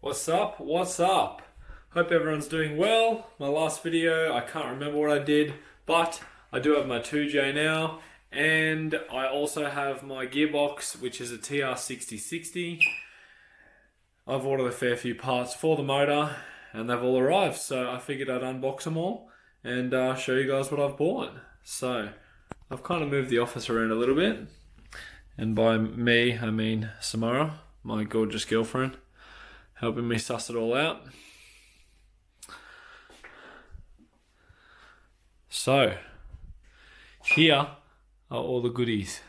What's up? What's up? Hope everyone's doing well. My last video, I can't remember what I did, but I do have my 2J now, and I also have my Gearbox, which is a TR6060. I've ordered a fair few parts for the motor, and they've all arrived, so I figured I'd unbox them all and show you guys what I've bought. So, I've kind of moved the office around a little bit, and by me, I mean Samara, my gorgeous girlfriend, helping me suss it all out. So, here are all the goodies.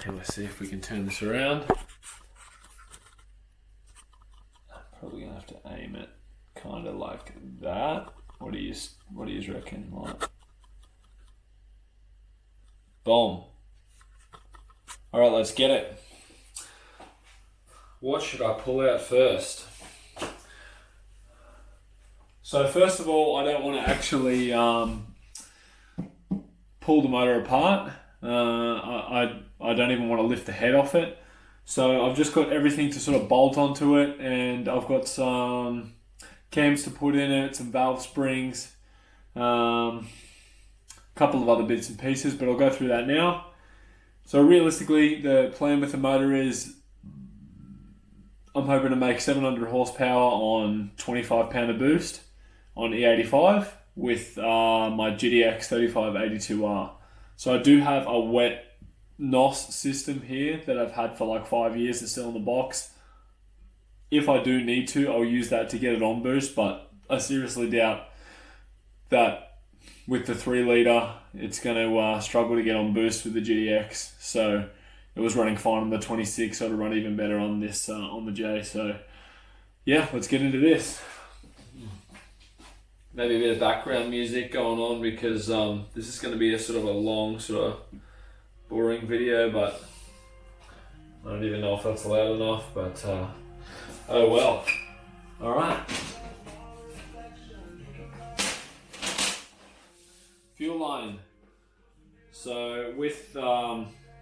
Let's see if we can turn this around. I'm probably gonna have to aim it kind of like that. What do you reckon? Like, boom. All right, let's get it. What should I pull out first? So first of all, I don't want to actually pull the motor apart. I don't even want to lift the head off it. So I've just got everything to sort of bolt onto it, and I've got some cams to put in it, some valve springs, a couple of other bits and pieces, but I'll go through that now. So realistically, the plan with the motor is I'm hoping to make 700 horsepower on 25 pounder boost on E85 with my GDX 3582R. So I do have a wet NOS system here that I've had for like 5 years. It's still in the box. If I do need to, I'll use that to get it on boost, but I seriously doubt that with the 3 litre it's going to struggle to get on boost with the GDX. So it was running fine on the 26, so it'll run even better on this on the J. So yeah, let's get into this. Maybe a bit of background music going on because this is going to be a sort of a long, sort of boring video, but I don't even know if that's loud enough, but oh well. Alright. Fuel line. So with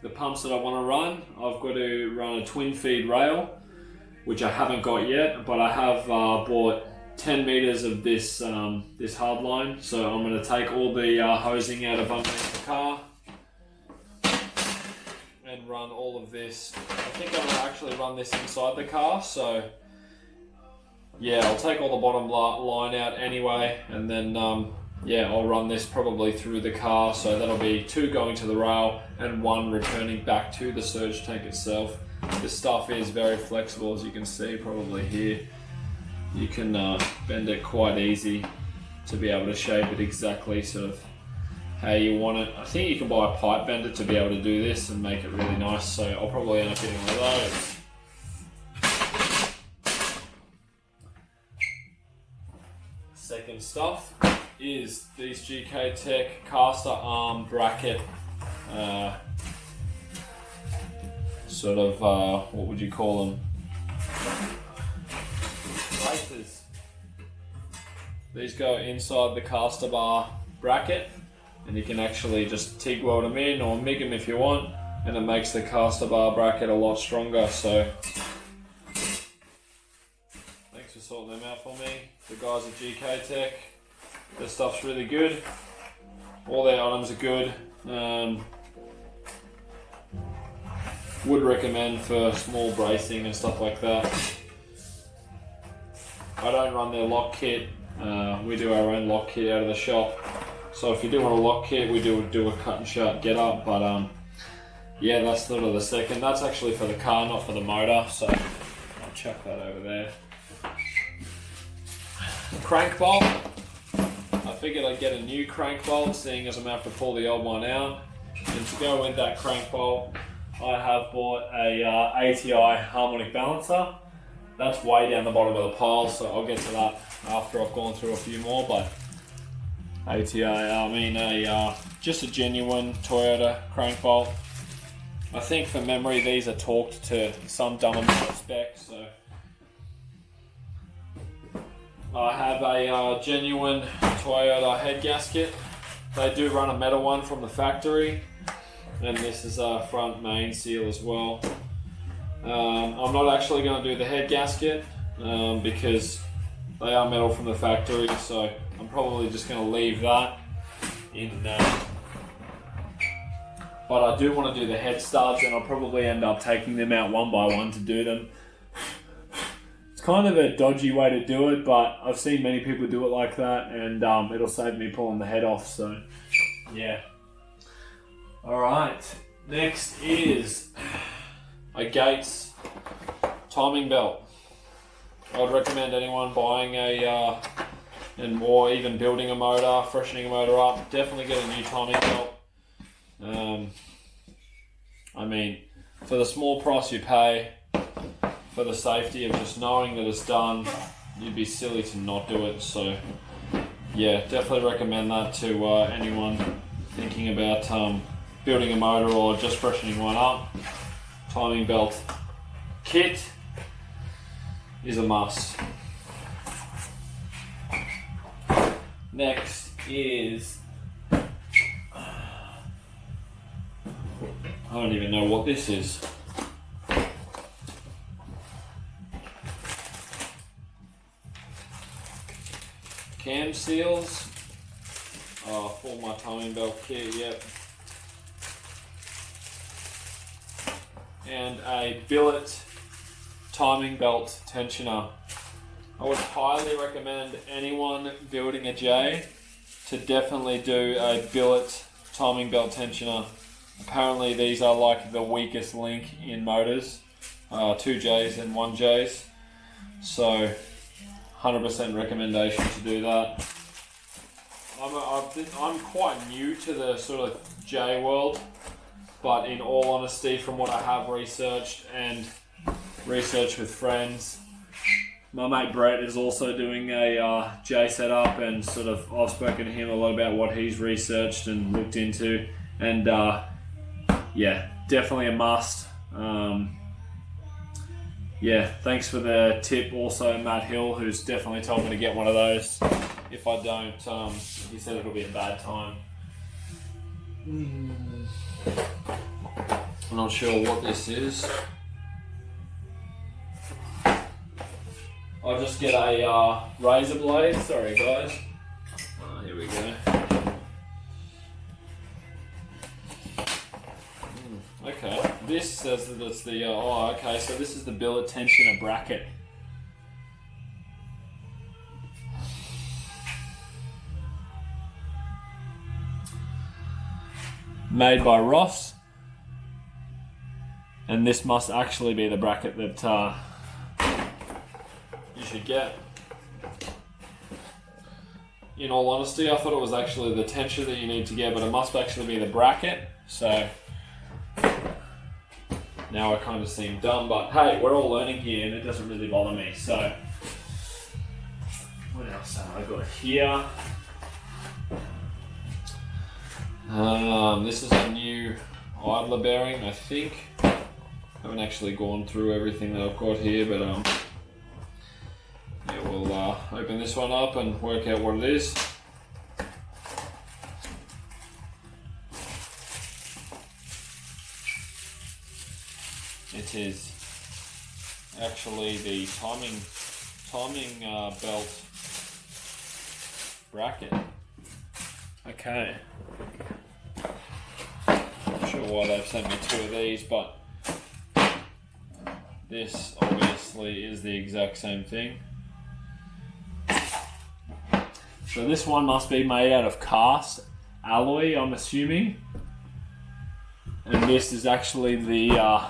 the pumps that I want to run, I've got to run a twin feed rail, which I haven't got yet, but I have bought 10 meters of this this hard line. So I'm going to take all the hosing out of underneath the car and run all of this. I think I'm going to actually run this inside the car. So yeah, I'll take all the bottom line out anyway, and then yeah, I'll run this probably through the car, so that'll be 2 going to the rail and 1 returning back to the surge tank itself. This stuff is very flexible, as you can see probably here. You can bend it quite easy to be able to shape it exactly sort of how you want it. I think you can buy a pipe bender to be able to do this and make it really nice, so I'll probably end up getting one of those. Second stuff is these GK Tech caster arm bracket sort of what would you call them? Braces. These go inside the caster bar bracket, and you can actually just TIG weld them in or MIG them if you want, and it makes the caster bar bracket a lot stronger. So thanks for sorting them out for me, the guys at GK Tech. Their stuff's really good. All their items are good. Would recommend for small bracing and stuff like that. I don't run their lock kit. We do our own lock kit out of the shop. So if you do want a lock kit, we do a cut and shut get up. But yeah, that's sort of the second. That's actually for the car, not for the motor. So I'll chuck that over there. Crank bolt. I figured I'd get a new crank bolt, seeing as I'm going to have to pull the old one out. And to go with that crank bolt, I have bought a ATI Harmonic Balancer. That's way down the bottom of the pile, so I'll get to that after I've gone through a few more. But ATI, I mean just a genuine Toyota crank bolt. I think from memory these are torqued to some dumb amount of spec, so I have a genuine Toyota head gasket. They do run a metal one from the factory, and this is a front main seal as well. I'm not actually going to do the head gasket because they are metal from the factory, so I'm probably just going to leave that in. But I do want to do the head studs, and I'll probably end up taking them out one by one to do them. It's kind of a dodgy way to do it, but I've seen many people do it like that, and it'll save me pulling the head off, so yeah. Alright, next is a Gates timing belt. I would recommend anyone buying or even building a motor, freshening a motor up, definitely get a new timing belt. I mean, for the small price you pay, for the safety of just knowing that it's done, you'd be silly to not do it. So yeah, definitely recommend that to anyone thinking about building a motor or just freshening one up. Timing belt kit is a must. Next is, I don't even know what this is. Cam seals. For my timing belt kit, yep. And a billet timing belt tensioner. I would highly recommend anyone building a J to definitely do a billet timing belt tensioner. Apparently these are like the weakest link in motors, 2 Js and 1 Js, so 100% recommendation to do that. I'm quite new to the sort of J world, but in all honesty, from what I have researched with friends, my mate Brett is also doing a J setup, and sort of I've spoken to him a lot about what he's researched and looked into, and yeah, definitely a must. Yeah, thanks for the tip also, Matt Hill, who's definitely told me to get one of those. If I don't, he said it'll be a bad time. I'm not sure what this is. I'll just get a razor blade. Sorry guys. Here we go. Okay, this says that it's the, okay, so this is the billet tensioner bracket. Made by Ross. And this must actually be the bracket that you should get. In all honesty, I thought it was actually the tensioner that you need to get, but it must actually be the bracket, so now I kind of seem dumb, but hey, we're all learning here and it doesn't really bother me. So what else have I got here? This is a new idler bearing, I think. Haven't actually gone through everything that I've got here, but yeah, we'll open this one up and work out what it is. It is actually the timing belt bracket. Okay. Not sure why they've sent me 2 of these, but this obviously is the exact same thing. So this one must be made out of cast alloy, I'm assuming. And this is actually the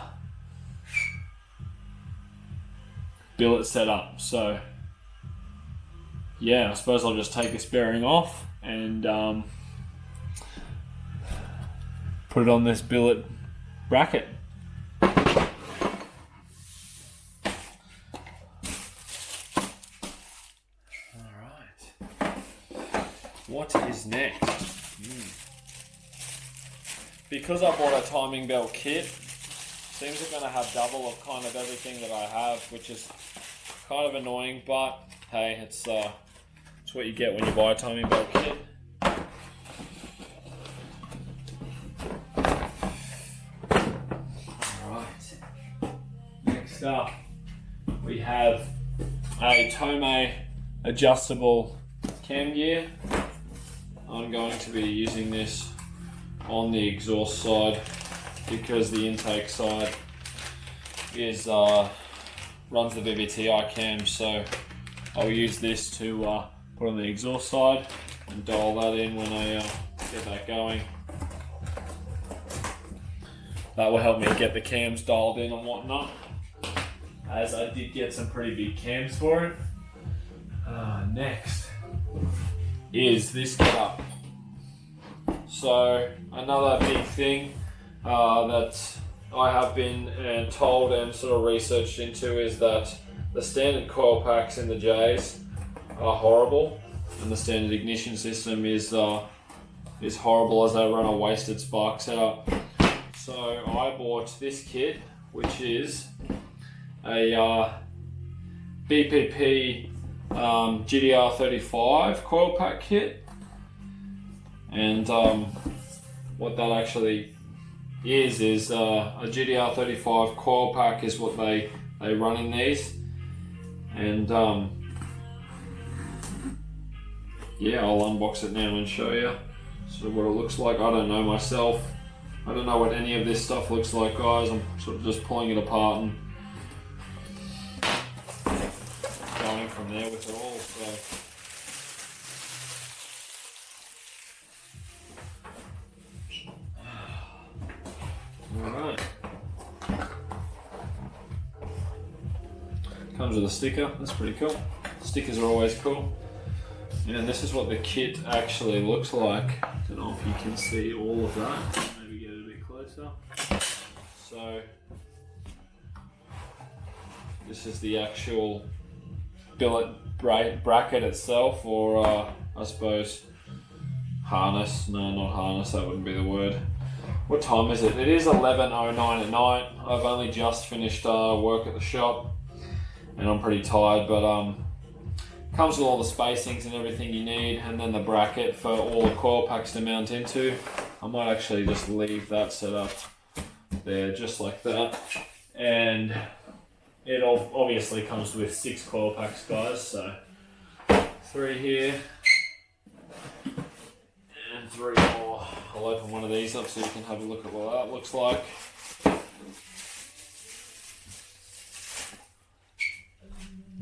billet setup. So yeah, I suppose I'll just take this bearing off and put it on this billet bracket. What is next? Because I bought a timing belt kit, seems it's going to have double of kind of everything that I have, which is kind of annoying, but hey, it's what you get when you buy a timing belt kit. Alright. next up we have a Tome adjustable cam gear. I'm going to be using this on the exhaust side because the intake side is runs the VVTi cam, so I'll use this to put on the exhaust side and dial that in when I get that going. That will help me get the cams dialed in and whatnot, as I did get some pretty big cams for it. Next is this getup. So another big thing that I have been told and sort of researched into is that the standard coil packs in the J's are horrible, and the standard ignition system is horrible, as they run a wasted spark setup. So I bought this kit, which is a BPP GDR35 coil pack kit, and what that actually is a GDR35 coil pack is what they run in these, and yeah, I'll unbox it now and show you sort of what it looks like. I don't know myself. I don't know what any of this stuff looks like, guys. I'm sort of just pulling it apart and going from there with it all. So, alright. Comes with a sticker. That's pretty cool. Stickers are always cool. And this is what the kit actually looks like. I don't know if you can see all of that. Maybe get it a bit closer. So this is the actual billet bracket itself, or I suppose harness. No, not harness, that wouldn't be the word. What time is it? It is 11:09 at night. I've only just finished work at the shop and I'm pretty tired, but comes with all the spacings and everything you need, and then the bracket for all the coil packs to mount into. I might actually just leave that set up there just like that. And it obviously comes with 6 coil packs, guys, so 3 here and 3 more. I'll open one of these up so you can have a look at what that looks like.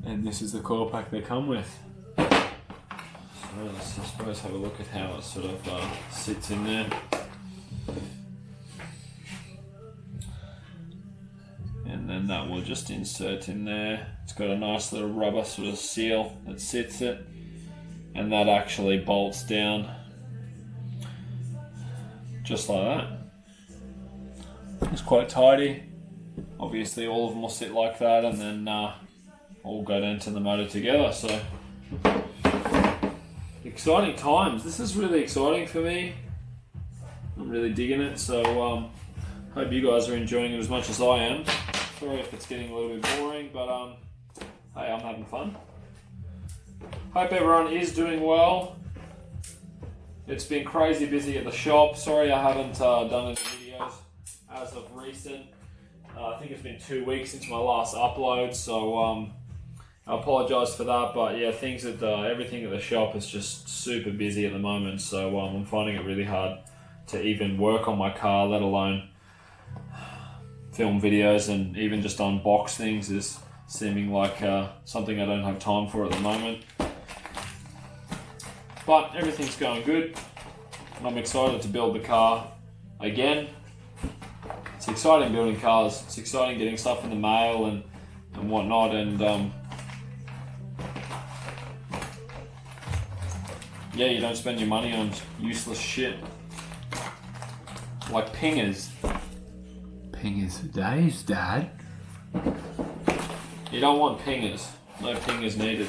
And this is the coil pack they come with. So let's, I suppose, have a look at how it sort of sits in there. And then that will just insert in there. It's got a nice little rubber sort of seal that sits it, and that actually bolts down just like that. It's quite tidy. Obviously all of them will sit like that, and then all go into the motor together. So exciting times. This is really exciting for me. I'm really digging it. So hope you guys are enjoying it as much as I am. Sorry if it's getting a little bit boring, but hey, I'm having fun. Hope everyone is doing well. It's been crazy busy at the shop. Sorry I haven't done any videos as of recent. I think it's been 2 weeks since my last upload, so I apologise for that, but yeah, things at everything at the shop is just super busy at the moment, so I'm finding it really hard to even work on my car, let alone film videos, and even just unbox things is seeming like something I don't have time for at the moment. But everything's going good, and I'm excited to build the car again. It's exciting building cars, it's exciting getting stuff in the mail and whatnot, and yeah, you don't spend your money on useless shit. Like pingers. Pingers for days, Dad. You don't want pingers. No pingers needed.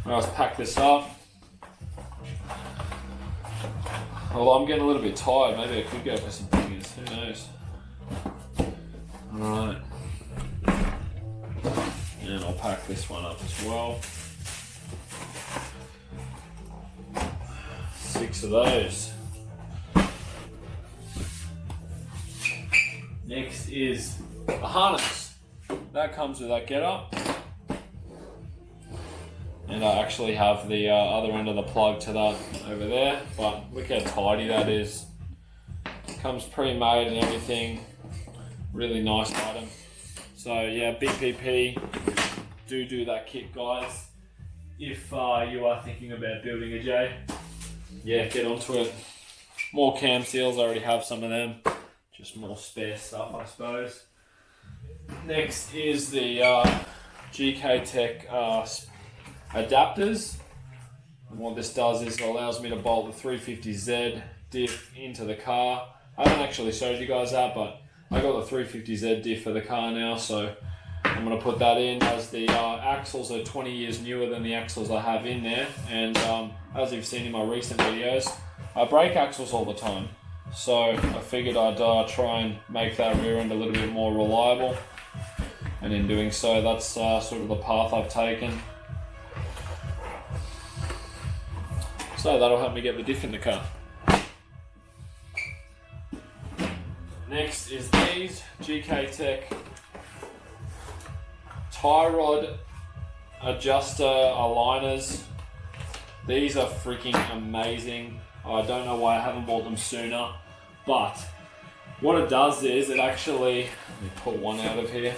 Alright, let's pack this up. Although I'm getting a little bit tired, maybe I could go for some pingers. Who knows? Alright. And I'll pack this one up as well. 6 of those. Next is the harness. that comes with that getup. And I actually have the other end of the plug to that over there, but look how tidy that is. Comes pre-made and everything. Really nice item. So yeah, BPP, do that kit, guys. If you are thinking about building a J, yeah, get onto it. More cam seals, I already have some of them. Just more spare stuff, I suppose. Next is the GK Tech adapters. And what this does is it allows me to bolt the 350Z diff into the car. I haven't actually showed you guys that, but I got the 350Z diff for the car now, so I'm going to put that in, as the axles are 20 years newer than the axles I have in there. And as you've seen in my recent videos, I break axles all the time. So I figured I'd try and make that rear end a little bit more reliable. And in doing so, that's sort of the path I've taken. So that'll help me get the diff in the car. Next is these GK Tech tie rod adjuster aligners. These are freaking amazing. I don't know why I haven't bought them sooner, but what it does is it actually, let me pull one out of here,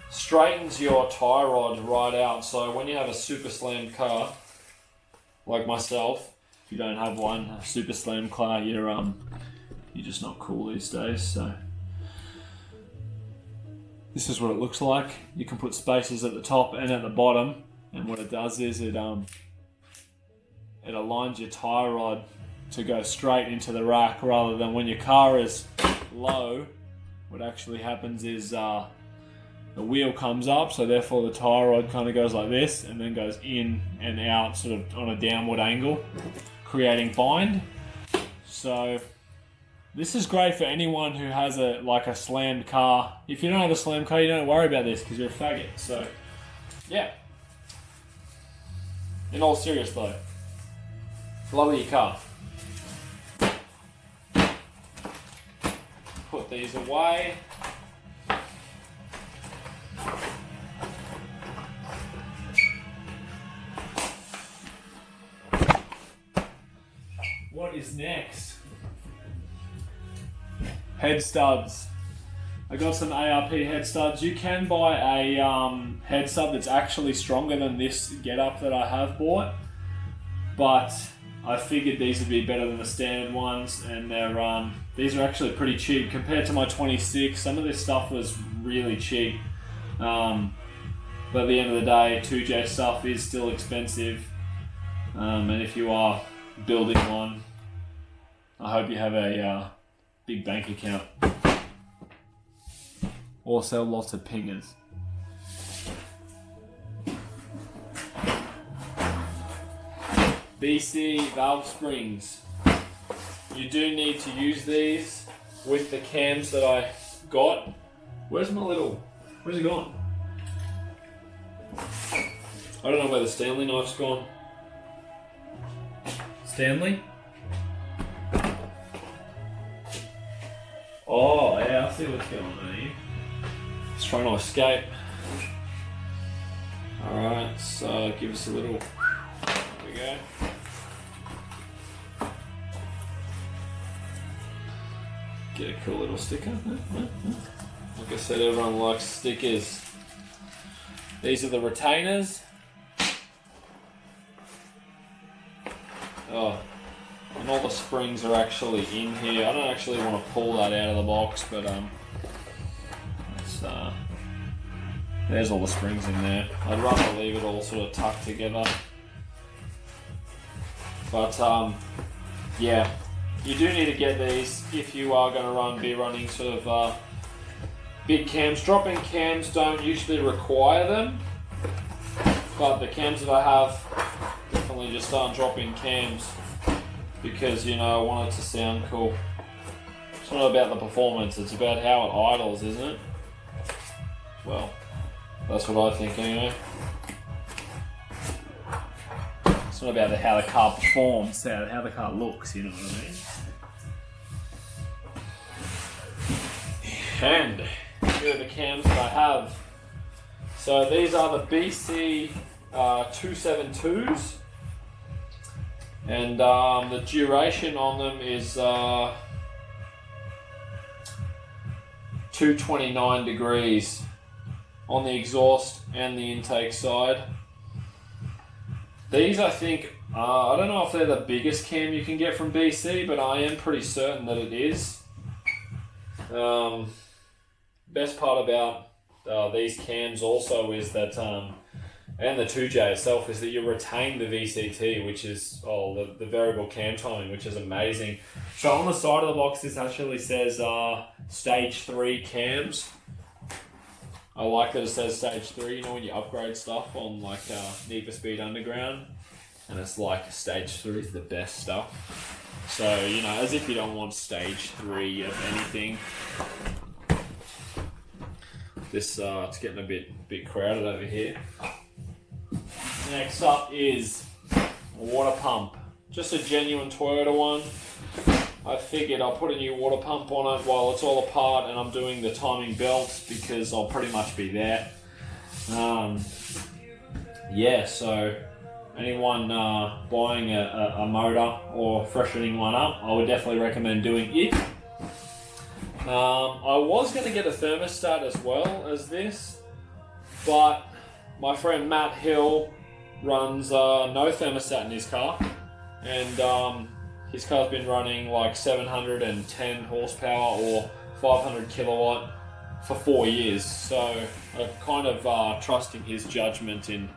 straightens your tie rod right out. So when you have a super slammed car, like myself, if you don't have one, a super slammed car, you're just not cool these days. So this is what it looks like. You can put spacers at the top and at the bottom, and what it does is it aligns your tie rod to go straight into the rack, rather than when your car is low, what actually happens is the wheel comes up, so therefore the tie rod kind of goes like this and then goes in and out sort of on a downward angle, creating bind. So this is great for anyone who has a slammed car. If you don't have a slammed car, you don't worry about this because you're a faggot. So yeah, in all seriousness though, lower your car. Put these away. What is next? Head studs. I got some ARP head studs. You can buy a head stud that's actually stronger than this getup that I have bought, but I figured these would be better than the standard ones, and these are actually pretty cheap compared to my 26. Some of this stuff was really cheap, but at the end of the day, 2J stuff is still expensive, and if you are building one, I hope you have a big bank account or sell lots of pingers. BC valve springs. You do need to use these with the cams that I got. Where's it gone? I don't know where the Stanley knife's gone. Stanley? Oh yeah, I see what's going on here. It's trying to escape. Alright, so give us a little, there we go. Get a cool little sticker. Like I said, everyone likes stickers. These are the retainers. Oh, and all the springs are actually in here. I don't actually want to pull that out of the box, but there's all the springs in there. I'd rather leave it all sort of tucked together. But yeah, you do need to get these if you are going to be running sort of big cams. Drop-in cams don't usually require them, but the cams that I have definitely just aren't drop-in cams because, you know, I want it to sound cool. It's not about the performance, it's about how it idles, isn't it? Well, that's what I think anyway. It's not about how the car performs, how the car looks, you know what I mean? And here are the cams that I have. So these are the BC 272s, and the duration on them is 229 degrees on the exhaust and the intake side. These, I think, I don't know if they're the biggest cam you can get from BC, but I am pretty certain that it is. Best part about these cams also is that, and the 2J itself, is that you retain the VCT, which is the variable cam timing, which is amazing. So on the side of the box, this actually says stage 3 cams. I like that it says stage 3. You know when you upgrade stuff on like Need for Speed Underground, and it's like stage 3 is the best stuff. So, you know, as if you don't want stage 3 of anything. This it's getting a bit crowded over here. Next up is a water pump. Just a genuine Toyota one. I figured I'll put a new water pump on it while it's all apart and I'm doing the timing belts, because I'll pretty much be there. Yeah, so anyone buying a motor or freshening one up, I would definitely recommend doing it. I was going to get a thermostat as well as this, but my friend Matt Hill runs no thermostat in his car, and his car's been running like 710 horsepower or 500 kilowatt for 4 years, so I'm kind of trusting his judgment in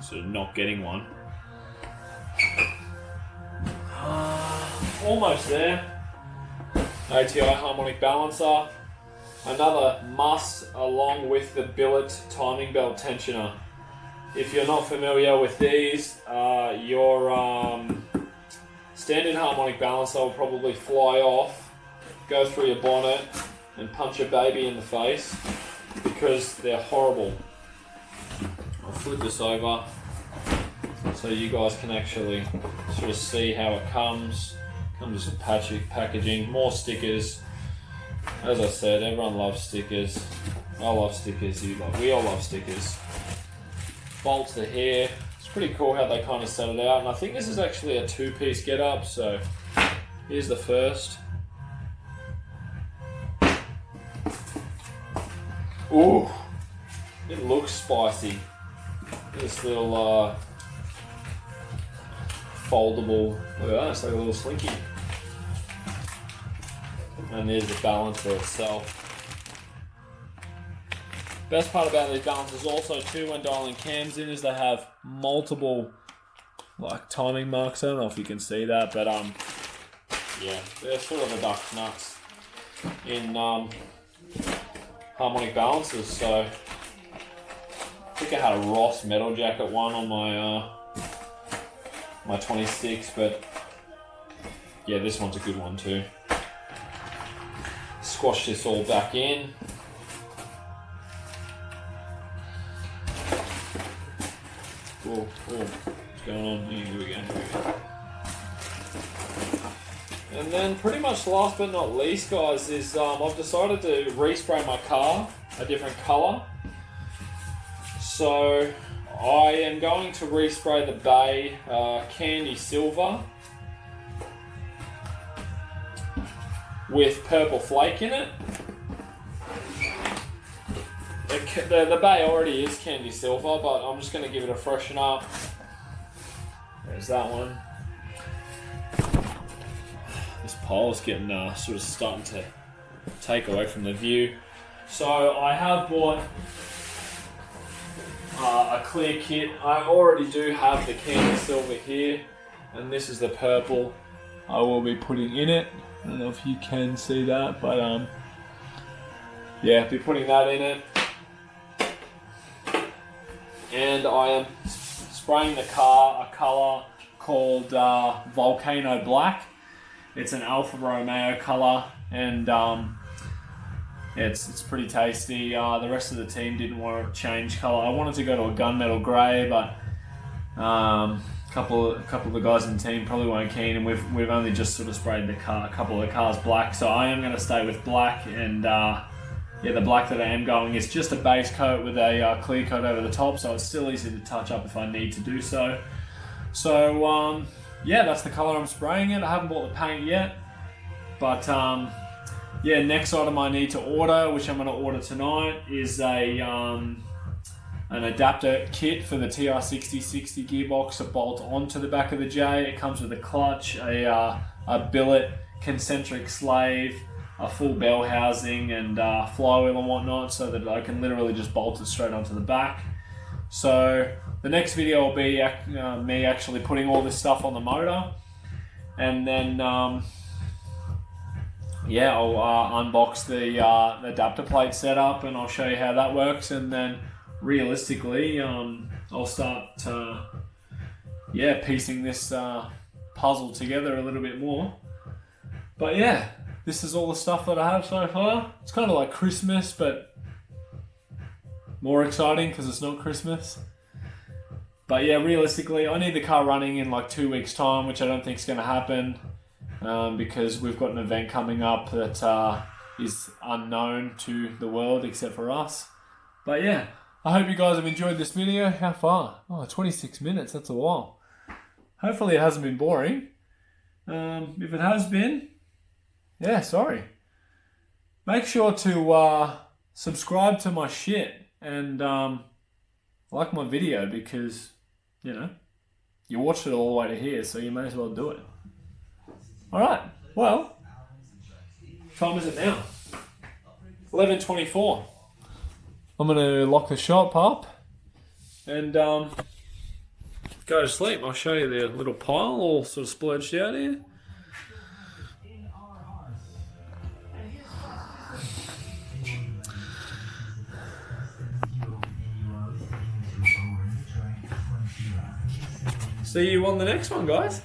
sort of not getting one. Almost there. ATI Harmonic Balancer. Another must, along with the billet timing belt tensioner. If you're not familiar with these, your standard harmonic balancer will probably fly off, go through your bonnet, and punch a baby in the face, because they're horrible. I'll flip this over so you guys can actually sort of see how it comes. Comes with packaging, more stickers. As I said, everyone loves stickers. I love stickers, we all love stickers. Bolts are here. It's pretty cool how they kind of set it out, and I think this is actually a 2-piece get up, so here's the first. Ooh, it looks spicy. This little foldable, look at that, it's like a little slinky. And there's the balancer itself. Best part about these balancers also too, when dialing cams in, is they have multiple like timing marks. I don't know if you can see that, but yeah, they're sort of a duck's nuts in harmonic balancers. So I think I had a Ross metal jacket one on my 26, but yeah, this one's a good one too. Squash this all back in. Whoa, what's going on here? Here we go. And then pretty much last but not least, guys, is I've decided to respray my car a different colour. So I am going to respray the bay candy silver with purple flake in it. The bay already is candy silver, but I'm just going to give it a freshen up. There's that one. This pole's getting sort of starting to take away from the view. So I have bought a clear kit. I already do have the candy silver here, and this is the purple I will be putting in it. I don't know if you can see that, but yeah, I'll be putting that in it. And I am spraying the car a colour called Volcano Black. It's an Alfa Romeo colour, and it's pretty tasty. The rest of the team didn't want to change colour. I wanted to go to a gunmetal grey, but a couple of the guys in the team probably weren't keen, and we've only just sort of sprayed a couple of the cars black. So I am going to stay with black, and yeah, the black that I am going is just a base coat with a clear coat over the top, so it's still easy to touch up if I need to do so. So yeah, that's the colour I'm spraying it. I haven't bought the paint yet, but yeah, next item I need to order, which I'm going to order tonight, is an adapter kit for the TR6060 gearbox to bolt onto the back of the J. It comes with a clutch, a billet, concentric slave, a full bell housing, and flywheel and whatnot, so that I can literally just bolt it straight onto the back. So the next video will be me actually putting all this stuff on the motor, and then yeah, I'll unbox the adapter plate setup, and I'll show you how that works, and then realistically I'll start yeah, piecing this puzzle together a little bit more. But yeah, this is all the stuff that I have so far. It's kind of like Christmas, but more exciting because it's not Christmas. But yeah, realistically, I need the car running in like 2 weeks' time, which I don't think is going to happen because we've got an event coming up that is unknown to the world except for us. But yeah, I hope you guys have enjoyed this video. How far? Oh, 26 minutes. That's a while. Hopefully it hasn't been boring. If it has been, yeah, sorry. Make sure to subscribe to my shit and like my video, because, you know, you watched it all the way to here, so you may as well do it. Alright, well, what time is it now? 11:24. I'm going to lock the shop up and go to sleep. I'll show you the little pile all sort of splurged out here. See you on the next one, guys.